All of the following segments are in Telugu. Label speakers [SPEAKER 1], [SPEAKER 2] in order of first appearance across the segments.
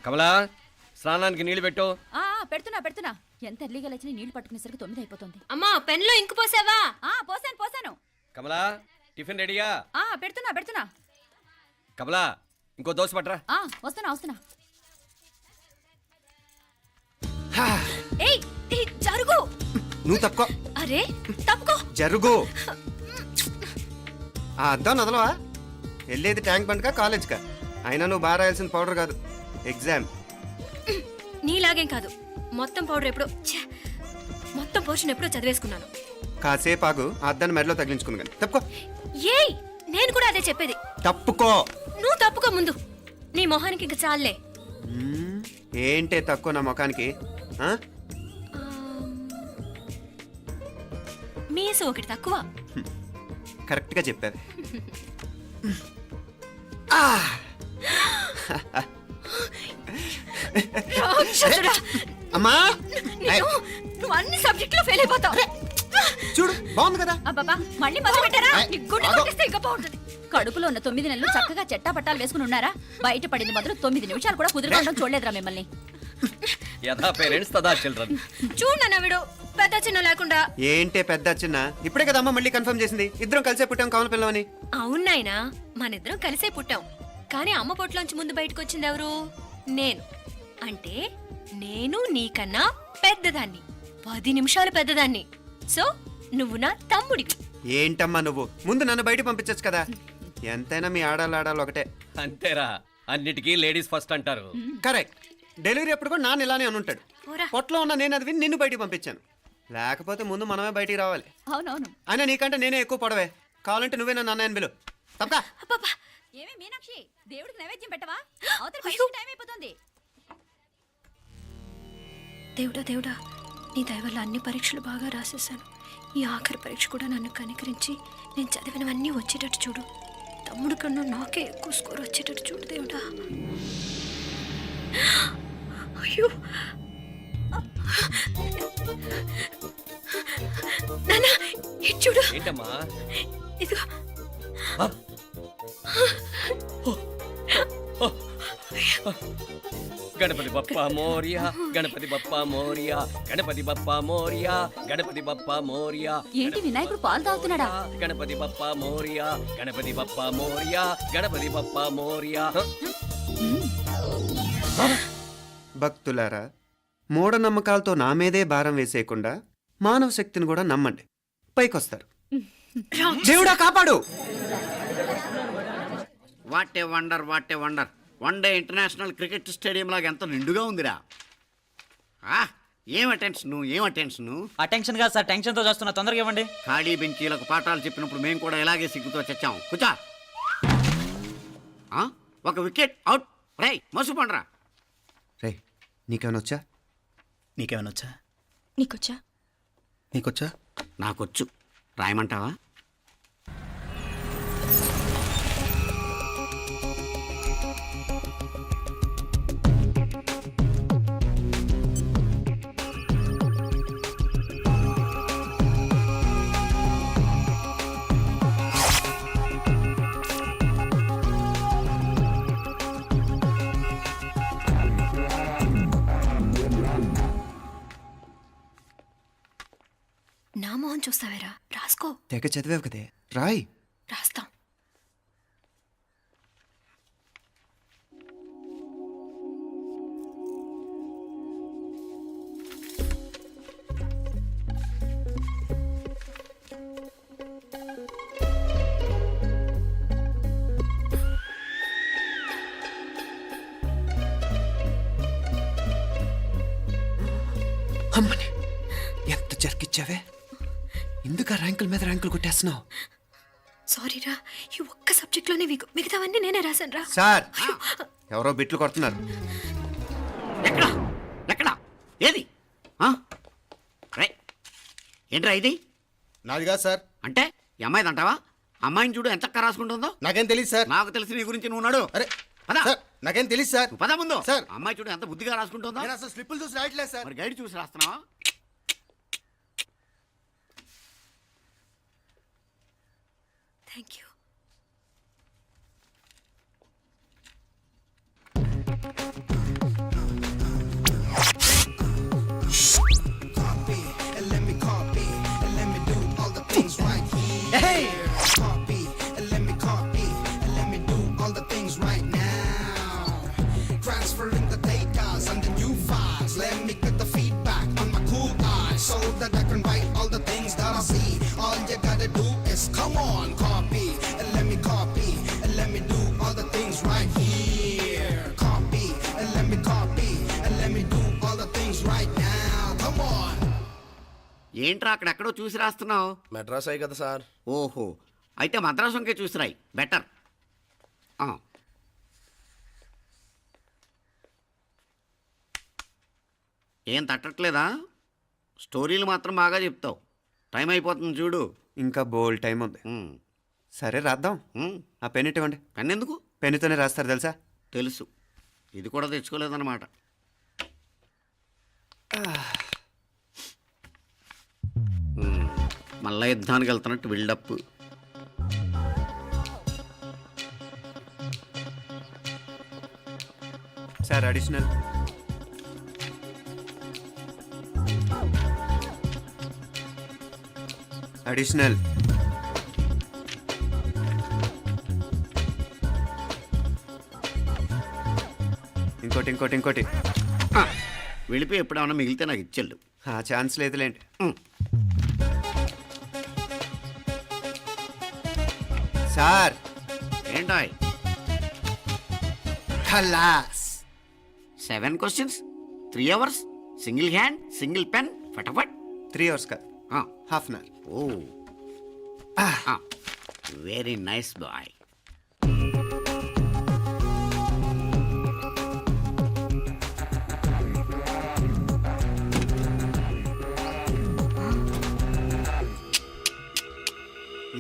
[SPEAKER 1] కమలా స్నానానికి నీళ్లు పెట్టు.
[SPEAKER 2] పెడుతున్నా ఎంత ఎర్లీగా లేచిన నీళ్లు పట్టుకునేసరికి 9 అయిపోతుంది.
[SPEAKER 3] అమ్మా పెన్లో ఇంకు పోసావా?
[SPEAKER 2] పోసాను.
[SPEAKER 1] కమలా టిఫిన్ రెడీగా?
[SPEAKER 2] పెడుతున్నా.
[SPEAKER 1] కమలా ఇంకో దోశ పట్రా.
[SPEAKER 2] వస్తున్నా. ఏయ్ జరుగు.
[SPEAKER 4] నువ్వు తప్పుకో.
[SPEAKER 2] అరే తప్పుకో.
[SPEAKER 4] జరుగు. అద్దం నదలవా? వెళ్ళేది ట్యాంక్ బండ్కా కాలేజ్కా? అయినా నువ్వు బాగా రాయాల్సిన పౌడర్ కాదు, ఎగ్జామ్.
[SPEAKER 3] నీలాగేం కాదు, మొత్తం పౌడర్ ఎప్పుడో మొత్తం పోర్షన్ ఎప్పుడో చదివేసుకున్నాను.
[SPEAKER 4] కాసేపు ఆగు, ఆ అద్దాన్ని మెడలో తగిలించుకుంది కానీ. తప్పుకో.
[SPEAKER 3] ఏయ్ నేను కూడా అదే చెప్పేది.
[SPEAKER 4] తప్పుకో.
[SPEAKER 3] నువ్వు తప్పుకో ముందు. నీ మొహానికి ఇంక చాలే.
[SPEAKER 4] ఏంటే తక్కువ నా ముఖానికి?
[SPEAKER 3] మీసు ఒకటి తక్కువ.
[SPEAKER 4] కరెక్ట్గా చెప్పావు. అమ్మా
[SPEAKER 3] నువ్వు అన్ని సబ్జెక్టులో ఫెయిల్ అయిపోతావు.
[SPEAKER 4] చూడు బాగుంది కదా.
[SPEAKER 2] అబ్బబ్బా మళ్ళీ మొదలు పెట్టారా? ఇంకా బాగుంటుంది. కడుపులో ఉన్న 9 నెలలు చక్కగా చెట్టా పట్టాలు వేసుకుని ఉన్నారా? బయట పడింది మొదలు 9 నిమిషాలు కూడా కుదురుకోవడం చూడలేదురా మిమ్మల్ని.
[SPEAKER 1] యథా పేరెంట్స్ తదా చిల్డ్రన్.
[SPEAKER 3] చూడన్నా వీడు పెద్ద చిన్న లేకుండా.
[SPEAKER 4] ఏంటే పెద్ద చిన్న? ఇప్పుడే కదా అమ్మ మళ్ళీ కన్ఫర్మ్ చేసింది ఇద్దరం కలిసే పుట్టాం కమల పిల్లవని.
[SPEAKER 3] అవునాయినా మనిద్దరం కలిసే పుట్టాం, కానీ అమ్మ పొట్లోంచి ముందు బయటకు వచ్చింది ఎవరు? నేను. అంటే నేను నీకన్నా పెద్దదాన్ని, 10 నిమిషాలు పెద్దదాన్ని. సో నువ్వు నా తమ్ముడివి.
[SPEAKER 4] ఏంటమ్మా నువ్వు? ముందు నన్ను బయట పంపించచ్చు కదా. ఎంతైనా మీ ఆడాలు ఒకటే.
[SPEAKER 1] అంతేరా, అన్నిటికీ లేడీస్ ఫస్ట్ అంటారు.
[SPEAKER 4] కరెక్ట్. డెలివరీ అప్పుడు కూడా నాన్న ఇలానే అని ఉంటాడు. పొట్టలో ఉన్న నేను అది విని నిన్ను బయటికి పంపించాను. లేకపోతే ముందు మనమే బయటికి రావాలి.
[SPEAKER 2] అవునవును.
[SPEAKER 4] అయినా నీకంటే నేనే ఎక్కువ పొడవే. కావాలంటే నువ్వే నన్ను అన్నయ్యను పిలు. తప్పకా.
[SPEAKER 2] ఏమే మీనాక్షి, దేవుడికి నైవేద్యం పెట్టవా? అవతల టైం అయిపోతుంది.
[SPEAKER 3] దేవుడా నీ దయ వల్ల అన్ని పరీక్షలు బాగా రాసేసాను. ఈ ఆఖరి పరీక్ష కూడా నన్ను కనికరించి నేను చదివినవన్నీ వచ్చేటట్టు చూడు. తమ్ముడు కన్నా నాకే ఎక్కువ స్కోర్ వచ్చేటట్టు చూడు దేవుడా. అయ్యో నాన్నా ఇది చూడు.
[SPEAKER 1] ఏంటమ్మా?
[SPEAKER 3] ఇదిగో.
[SPEAKER 1] గణపతి బప్పా మోరియా, గణపతి బప్పా మోరియా, గణపతి బప్పా మోరియా, గణపతి బప్పా మోరియా.
[SPEAKER 2] ఏంటి వినాయకుడు పాలు తాగుతున్నాడా?
[SPEAKER 1] గణపతి బప్పా మోరియా, గణపతి బప్పా మోరియా, గణపతి బప్పా మోరియా.
[SPEAKER 4] భక్తులారా, మూఢనమ్మకాలతో నా మీదే భారం వేసేయకుండా మానవ శక్తిని కూడా నమ్మండి, పైకొస్తారు. దేవుడా కాపాడు.
[SPEAKER 5] What a wonder, what a wonder. 1 day international cricket stadium లాగా ఎంత నిండుగా ఉందిరా. ఏం అటెన్షన్?
[SPEAKER 6] అటెన్షన్ కాదు సార్, టెన్షన్తో చూస్తున్నా. తొందరగా ఇవ్వండి.
[SPEAKER 5] ఖాళీ బెంచీలకు పాఠాలు చెప్పినప్పుడు మేము కూడా ఇలాగే సిగ్గుతో చచ్చాం. కూర్చో. ఒక వికెట్ అవుట్. రై మసు పండరా.
[SPEAKER 4] రే నీకేమైనా వచ్చా?
[SPEAKER 6] నీకేమైనా వచ్చా?
[SPEAKER 4] నీకొచ్చా?
[SPEAKER 5] నాకొచ్చు. రాయమంటావా?
[SPEAKER 3] నా మొహం చూస్తావేరా? రాసుకో.
[SPEAKER 4] తెగ చదివావు కదే, రాయ్.
[SPEAKER 3] రాస్తాం.
[SPEAKER 4] అమ్మని ఎంత జరికిచ్చావే. ఎందుకు ర్యాంకుల మీద ర్యాంకులు కొట్టేస్తున్నావు?
[SPEAKER 3] సారీరా, ఈ ఒక్క సబ్జెక్ట్లోనే మిగతావన్నీ నేనే రాశాను రా.
[SPEAKER 4] సార్ ఎవరో బిట్లు కొడుతున్నారు.
[SPEAKER 5] ఎక్కడా ఏది? ఏంట్రా ఇది?
[SPEAKER 7] నాది కాదు సార్.
[SPEAKER 5] అంటే ఈ అమ్మాయిది అంటావా? అమ్మాయిని చూడు ఎంత రాసుకుంటుందో.
[SPEAKER 7] నాకేం తెలియదు సార్.
[SPEAKER 5] నాకు తెలిసి నీ గురించి నువ్వు ఉన్నాడు.
[SPEAKER 7] అరే
[SPEAKER 5] పదా.
[SPEAKER 7] సార్ నాకేం తెలియదు సార్.
[SPEAKER 5] పదా ముందు.
[SPEAKER 7] సార్
[SPEAKER 5] అమ్మాయి చూడు ఎంత బుద్ధిగా రాసుకుంటుందో.
[SPEAKER 7] నేను అసలు స్లిప్పులు చూసి రాయట్లేదు సార్.
[SPEAKER 5] మరి గైడ్ చూసి రాస్తున్నావా?
[SPEAKER 3] Thank you.
[SPEAKER 8] transferring the data and the new files. Let me get the feedback on my cool eyes so that I can write all the things that I see. All you gotta do is come on, copy and let me copy and let me do all the things right here. Copy and let me copy and let me do all the things right now. Come on.
[SPEAKER 5] ఏంట్రా అక్కడెక్కడో చూసి రాస్తున్నావు?
[SPEAKER 7] మెడ్రాస్ అయ్యి కదా సార్.
[SPEAKER 5] ఓహో, అయితే మద్రాసు వంకే చూసి రాయి, బెటర్. ఏం తట్టట్లేదా? స్టోరీలు మాత్రం బాగా చెప్తావు. టైం అయిపోతుంది చూడు.
[SPEAKER 4] ఇంకా బోల్డ్ టైం ఉంది. సరే రాద్దాం. ఆ పెన్ ఇవ్వండి.
[SPEAKER 5] పెన్ ఎందుకు?
[SPEAKER 4] పెన్నుతోనే రాస్తారు తెలుసా?
[SPEAKER 5] తెలుసు. ఇది కూడా తెచ్చుకోలేదన్నమాట. మళ్ళా యుద్ధానికి వెళ్తున్నట్టు బిల్డప్.
[SPEAKER 4] Sir additional. అడిషనల్. ఇంకోటి
[SPEAKER 5] వెళ్ళిపోయి ఎప్పుడేమన్నా మిగిలితే నాకు ఇచ్చెళ్ళు.
[SPEAKER 4] ఆ ఛాన్స్ లేదులేండి. సార్
[SPEAKER 5] ఏంటాయ్?
[SPEAKER 4] ఖలాస్.
[SPEAKER 5] 7 questions, 3 hours, single hand, single pen, ఫటాఫట్.
[SPEAKER 4] 3 hours కాదు, half an hour.
[SPEAKER 5] Oh, very nice boy.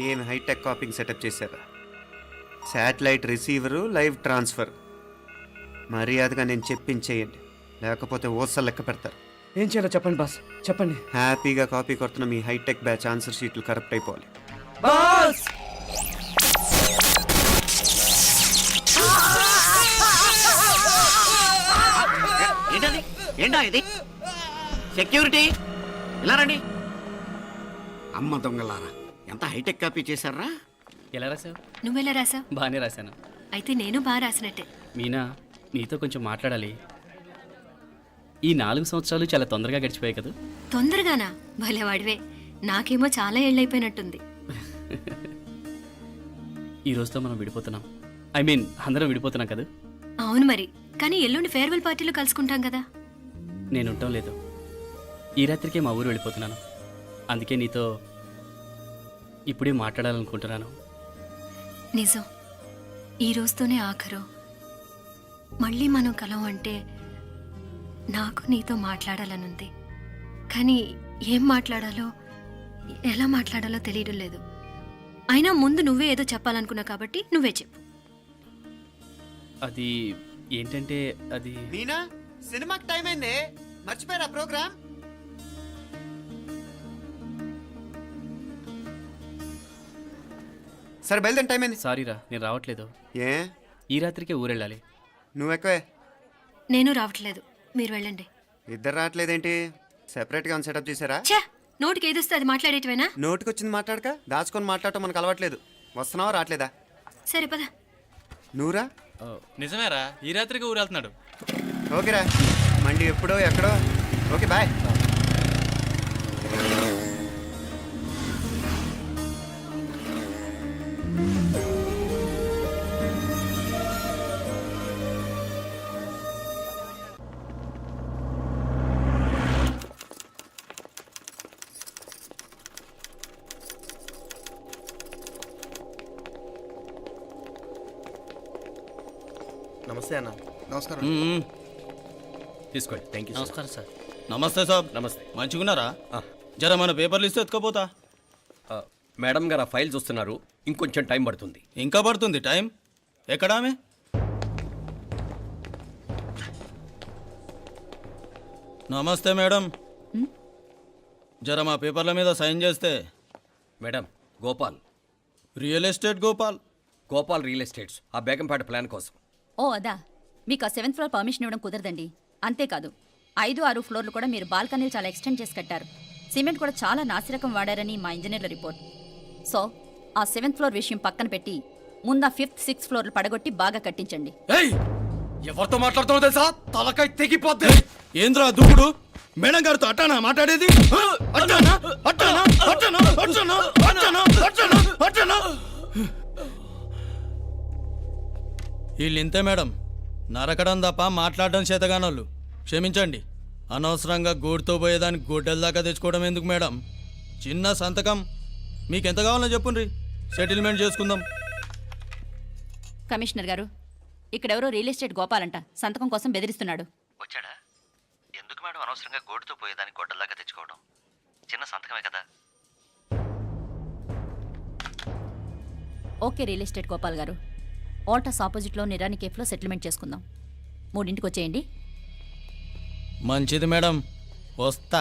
[SPEAKER 4] ఏం హైటెక్ కాపింగ్ సెటప్ చేశారా? Satellite receiver, live transfer. మర్యాదగా నేను చెప్పించేయండి, లేకపోతే ఓసలు లెక్క పెడతారు.
[SPEAKER 1] ఏం చేయాలో చెప్పండి బాస్, చెప్పండి.
[SPEAKER 4] హ్యాపీగా కాపీ కొడుతున్న మీ హైటెక్ బ్యాచ్ ఆన్సర్ షీట్లు కరెక్ట్ అయిపోవాలి.
[SPEAKER 1] బాస్
[SPEAKER 5] ఏంటది? ఏంటా ఇది? సెక్యూరిటీ ఇలా రండి. అమ్మ దొంగలారా, ఎంత హైటెక్ కాపీ చేశారా?
[SPEAKER 1] ఎలా రాసావు?
[SPEAKER 3] నువ్వెలా రాసావు?
[SPEAKER 1] బాగానే రాశాను.
[SPEAKER 3] అయితే నేను బాగా రాసినట్టే.
[SPEAKER 1] మీనా, నీతో కొంచెం మాట్లాడాలి. ఈ 4 సంవత్సరాలు చాలా తొందరగా గడిచిపోయాయి కదా?
[SPEAKER 3] తొందరగానా? భలేవాడివే. నాకేమో చాలా ఏళ్ళైపోయినట్టుంది.
[SPEAKER 1] ఈ రోజుతో మనం విడిపోతున్నాం. ఐ మీన్ అందరం విడిపోతున్నాం కదా?
[SPEAKER 3] అవును మరి, కానీ ఎల్లుండి ఫేర్వెల్ పార్టీలో కలుసుకుంటాం కదా.
[SPEAKER 1] నేను ఉండటం లేదు. ఈ రాత్రికే మా ఊరు వెళ్ళిపోతున్నాను. అందుకే నీతో ఇప్పుడే మాట్లాడాలనుకుంటున్నాను.
[SPEAKER 3] నిజం, ఈ రోజుతోనే ఆఖరు. మళ్ళీ మనం కలం అంటే నాకు నీతో మాట్లాడాలనుంది. కానీ ఏం మాట్లాడాలో, ఎలా మాట్లాడాలో తెలియడం లేదు. అయినా ముందు నువ్వే ఏదో చెప్పాలనుకున్నా కాబట్టి నువ్వే చెప్పు.
[SPEAKER 1] అది ఏంటంటే అది
[SPEAKER 4] మీనా, సినిమాకి టైం అయింది, మర్చిపోయారా ప్రోగ్రామ్? సరే బయలుదేరి, టైం అయింది.
[SPEAKER 1] సారీరా, నేను రావట్లేదు.
[SPEAKER 4] ఏ?
[SPEAKER 1] ఈ రాత్రికే ఊరెళ్ళాలి.
[SPEAKER 4] నువ్వు ఎక్కువే.
[SPEAKER 3] నేను రావట్లేదు, మీరు వెళ్ళండి.
[SPEAKER 4] ఇద్దరు రావట్లేదేంటి? సెపరేట్గా సెటప్ చేశారా?
[SPEAKER 3] ఛే, నోటికి ఏదొస్తే అది మాట్లాడేటివేనా?
[SPEAKER 4] నోటికొచ్చింది మాట్లాడక దాచుకొని మాట్లాడటం మనకు అలవాట్లేదు. వస్తున్నావా రావట్లేదా?
[SPEAKER 3] సరే పద.
[SPEAKER 4] నువ్వురా.
[SPEAKER 9] నిజమేరా, ఈ రాత్రికి ఊరెళ్తున్నాడు.
[SPEAKER 4] ఓకేరా, మండి ఎప్పుడో ఎక్కడో. Okay bye.
[SPEAKER 7] నమస్తే అన్న. నమస్కారం.
[SPEAKER 1] తీసుకోండి. Thank you.
[SPEAKER 9] నమస్కారం సార్. నమస్తే సార్.
[SPEAKER 1] నమస్తే.
[SPEAKER 9] మంచిగున్నారా? జర మన పేపర్లు ఇస్తే ఎత్తుకోపోతా.
[SPEAKER 1] మేడం గారు ఆ ఫైల్ చూస్తున్నారు, ఇంకొంచెం టైం పడుతుంది.
[SPEAKER 9] ఇంకా పడుతుంది టైం? ఎక్కడా ఆమె? నమస్తే మేడం, జర మా పేపర్ల మీద సైన్ చేస్తే.
[SPEAKER 1] Madam, Gopal.
[SPEAKER 9] Real estate Gopal.
[SPEAKER 1] Gopal real estates, ఆ బేగంపేట ప్లాన్ కోసం.
[SPEAKER 2] ఓ అదా, మీకు ఆ 7th ఫ్లోర్ పర్మిషన్ ఇవ్వడం కుదరదండి. అంతేకాదు 5, 6 ఫ్లోర్లు కూడా మీరు బాల్కనీలు చాలా ఎక్స్టెండ్ చేసి కట్టారు. సిమెంట్ కూడా చాలా నాసిరకం వాడారని మా ఇంజనీర్ల రిపోర్ట్. సో ఆ 7th ఫ్లోర్ విషయం పక్కన పెట్టి ముందు ఆ 5th, 6th ఫ్లోర్లు పడగొట్టి బాగా కట్టించండి.
[SPEAKER 1] ఏయ్,
[SPEAKER 9] ఎవరితో మాట్లాడుతున్నావు తెలుసా? తలకాయ తెగిపోద్ది. ఏంద్రా దూకుడు? మేడం గారితో అట్టానా మాట్లాడేది? అట్టానా అట్టానా అట్టానా అట్టానా అట్టానా అట్టానా అట్టానా? వీళ్ళింతే మేడం, నరకడం తప్ప మాట్లాడడం చేతగానోళ్ళు. క్షమించండి, అనవసరంగా గోడుతో పోయేదానికి గొడ్డల దాకా తెచ్చుకోవడం ఎందుకు మేడం? చిన్న సంతకం మీకు ఎంత కావాలో చెప్పుండ్రి, సెటిల్మెంట్ చేసుకుందాం.
[SPEAKER 2] కమిషనర్ గారు, ఇక్కడెవరో రియల్ ఎస్టేట్ గోపాలంట సంతకం కోసం బెదిరిస్తున్నాడు.
[SPEAKER 10] వచ్చాడా? ఎందుకు మేడం అనవసరంగా గోడుతో పోయేదానికి గొడ్డల్లాగా తెచ్చుకోవడం? చిన్న సంతకమే కదా.
[SPEAKER 2] ఓకే రియల్ ఎస్టేట్ గోపాల్ గారు, ఆల్టాస్ ఆపోజిట్లో నిరాని కేఫ్లో సెటిల్మెంట్ చేసుకుందాం. 3ంటికి వచ్చేయండి.
[SPEAKER 9] మంచిది మేడం, వస్తా.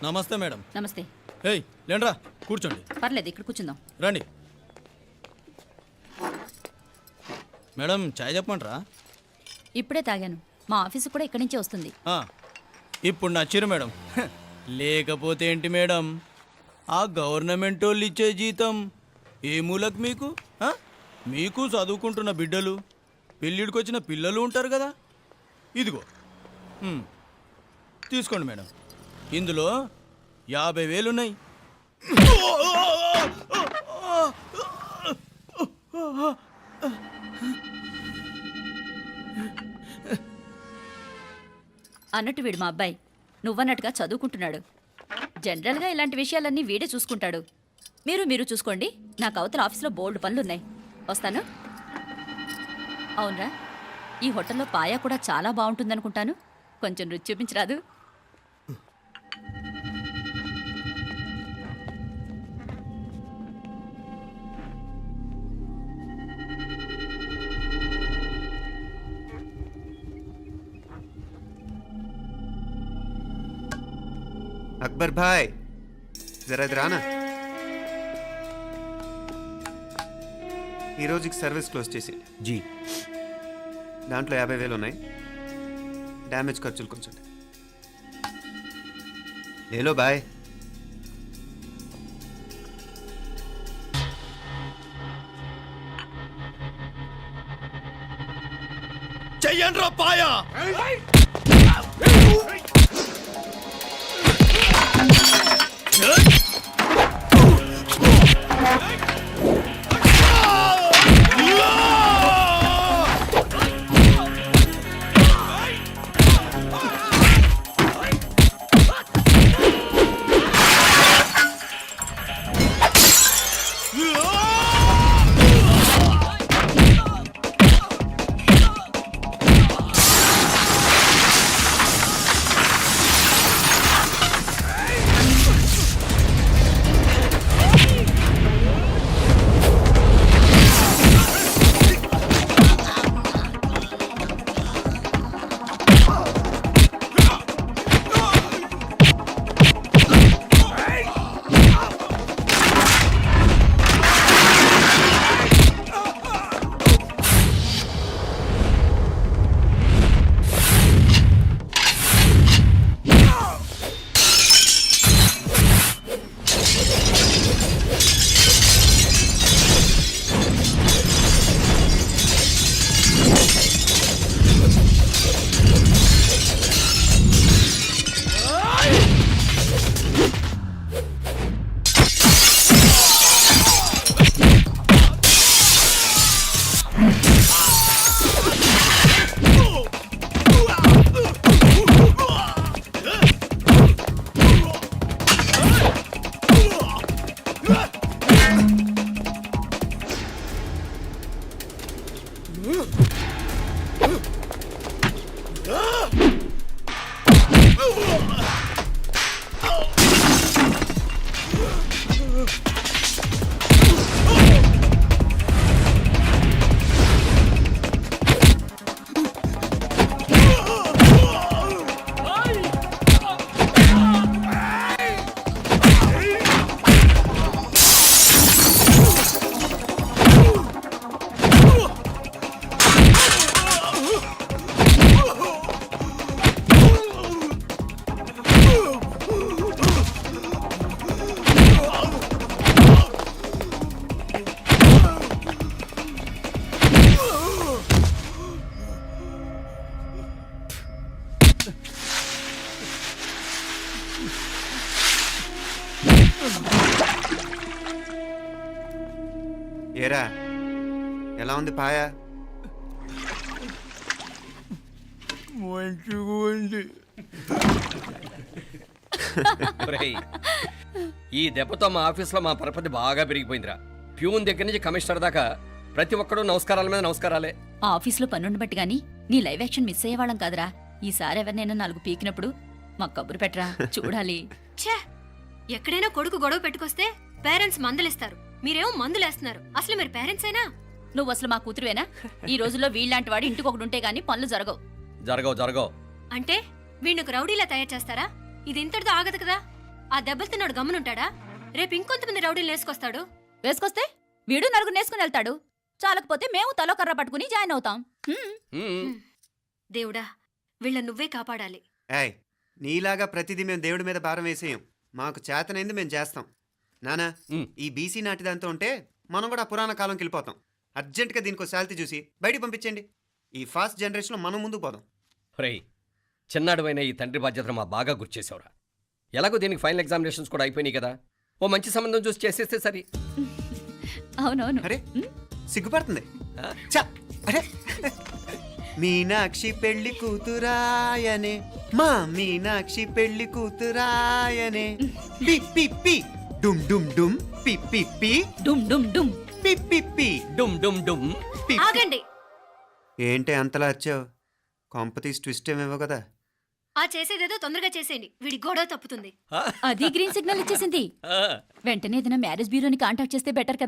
[SPEAKER 9] నమస్తే మేడం.
[SPEAKER 2] నమస్తే.
[SPEAKER 9] ఏయ్ లేండ్రా, కూర్చోండి.
[SPEAKER 2] పర్లేదు, ఇక్కడ కూర్చుందాం.
[SPEAKER 9] రండి మేడం, చాయ్ చెప్పమంటారా?
[SPEAKER 2] ఇప్పుడే తాగాను. మా ఆఫీసు కూడా ఇక్కడి నుంచే వస్తుంది.
[SPEAKER 9] ఇప్పుడు నచ్చిరు మేడం. లేకపోతే ఏంటి మేడం, ఆ గవర్నమెంట్ వాళ్ళు ఇచ్చే జీతం ఏ మూలకు మీకు? మీకు చదువుకుంటున్న బిడ్డలు, పెళ్ళిడికి వచ్చిన పిల్లలు ఉంటారు కదా. ఇదిగో తీసుకోండి మేడం, ఇందులో 50,000 ఉన్నాయి.
[SPEAKER 2] అన్నట్టు వీడు మా అబ్బాయి నువ్వన్నట్టుగా చదువుకుంటున్నాడు. జనరల్గా ఇలాంటి విషయాలన్నీ వీడే చూసుకుంటాడు. మీరు చూసుకోండి. నాకు అవతల ఆఫీస్లో బోల్డ్ పనులున్నాయి. వస్తాను. అవునరా, ఈ హోటల్లో పాయా కూడా చాలా బాగుంటుందనుకుంటాను. కొంచెం రుచి చూపించరాదు?
[SPEAKER 4] అక్బర్ భాయ్, జరా ఇది రానా. ఈ రోజుకి సర్వీస్ క్లోజ్ చేసి
[SPEAKER 6] జీ.
[SPEAKER 4] దాంట్లో 50,000 ఉన్నాయి. డ్యామేజ్ ఖర్చులు కొంచెం లేలో బాయ్.
[SPEAKER 9] చెయ్యండి రా పాయా.
[SPEAKER 4] ఏరా ఎలా ఉంది పాయ?
[SPEAKER 9] మంచిగా ఉంది.
[SPEAKER 11] ఒరేయ్, ఈ దెబ్బతో మా ఆఫీస్లో మా పరపతి బాగా పెరిగిపోయిందిరా. ప్యూన్ దగ్గర నుంచి కమిషనర్ దాకా ప్రతి ఒక్కడు నమస్కారాల మీద నమస్కారాలే.
[SPEAKER 2] ఆ ఆఫీస్లో పనుండి బట్టి గాని నీ లైవ్ యాక్షన్ మిస్ అయ్యేవాళ్ళం కాదురా. ఈసారి ఎవరినైనా 4 పీకినప్పుడు మాకు కబురు పెట్టరా, చూడాలి.
[SPEAKER 3] ఛే, ఎక్కడైనా కొడుకు గొడవ పెట్టుకొస్తే పేరెంట్స్ మందలిస్తారు, మీరేమో మందులేస్తున్నారు. అసలు మీరు పేరెంట్స్ అయినా?
[SPEAKER 2] నువ్వు అసలు మా కూతురువేనా? ఈ రోజుల్లో వీళ్ళలాంటి వాడు ఇంటికి ఒకటి ఉంటే గానీ పనులు జరగవు.
[SPEAKER 11] జరగవు.
[SPEAKER 3] అంటే వీణ్ణకు రౌడీలా తయారు చేస్తారా? ఇది ఇంతటితో ఆగదు కదా. ఆ దెబ్బలు తిన్నాడు గమ్మునుంటాడా? రేపు ఇంకొంతమంది రౌడీలు వేసుకొస్తాడు.
[SPEAKER 2] వేసుకొస్తే వీడు 4 నేసుకుని వెళ్తాడు. చాలకపోతే మేము తలో కర్ర పట్టుకుని జాయిన్ అవుతాం.
[SPEAKER 3] దేవుడా, వీళ్ళ నువ్వే కాపాడాలి.
[SPEAKER 4] ఏయ్, నీలాగా ప్రతిదీ మేము దేవుడి మీద భారం వేసేయం. మాకు చేతనైంది మేము చేస్తాం. నానా, ఈ బీసీ నాటి దాంతో ఉంటే మనం కూడా పురాణ కాలంకి వెళ్ళిపోతాం. అర్జెంటుగా దీనికి శాలిటీ చూసి బయటికి పంపించండి. ఈ ఫాస్ట్ జనరేషన్లో మనం ముందుకు పోదాం.
[SPEAKER 11] ఒరేయ్, చిన్నాడువైన ఈ తండ్రి బాధ్యతను మా బాగా గుర్చేసావురా. ఎలాగో దీనికి ఫైనల్ ఎగ్జామినేషన్స్ కూడా అయిపోయినాయి కదా, ఓ మంచి సంబంధం చూసి చేసేస్తే సరి.
[SPEAKER 2] అవునవును.
[SPEAKER 4] అరే సిగ్గుపడుతుంది. ఛ, అరే మీనాక్షి పెళ్లి కూతురాయనే, మా మీనాక్షి పెళ్లి కూతురాయనే. పి పి పి డుమ్ డుమ్ డుమ్ పి పి పి
[SPEAKER 2] డుమ్ డుమ్ డుమ్.
[SPEAKER 4] పి పి పి
[SPEAKER 11] డుమ్ డుమ్ డుమ్.
[SPEAKER 4] పి.
[SPEAKER 3] ఆగండి.
[SPEAKER 4] ఏంటి అంతలా వచ్చావు? కాంపతీస్ ట్విస్ట్ ఏమేవో కదా.
[SPEAKER 3] ఆ చేసేదేదో తొందరగా చేసేయండి, వీడి గొడవ తప్పుతుంది.
[SPEAKER 2] అది గ్రీన్ సిగ్నల్ ఇచ్చేసింది. వెంటనే ఏదైనా మ్యారేజ్ బ్యూరోని కాంటాక్ట్ చేస్తే బెటర్ కదా.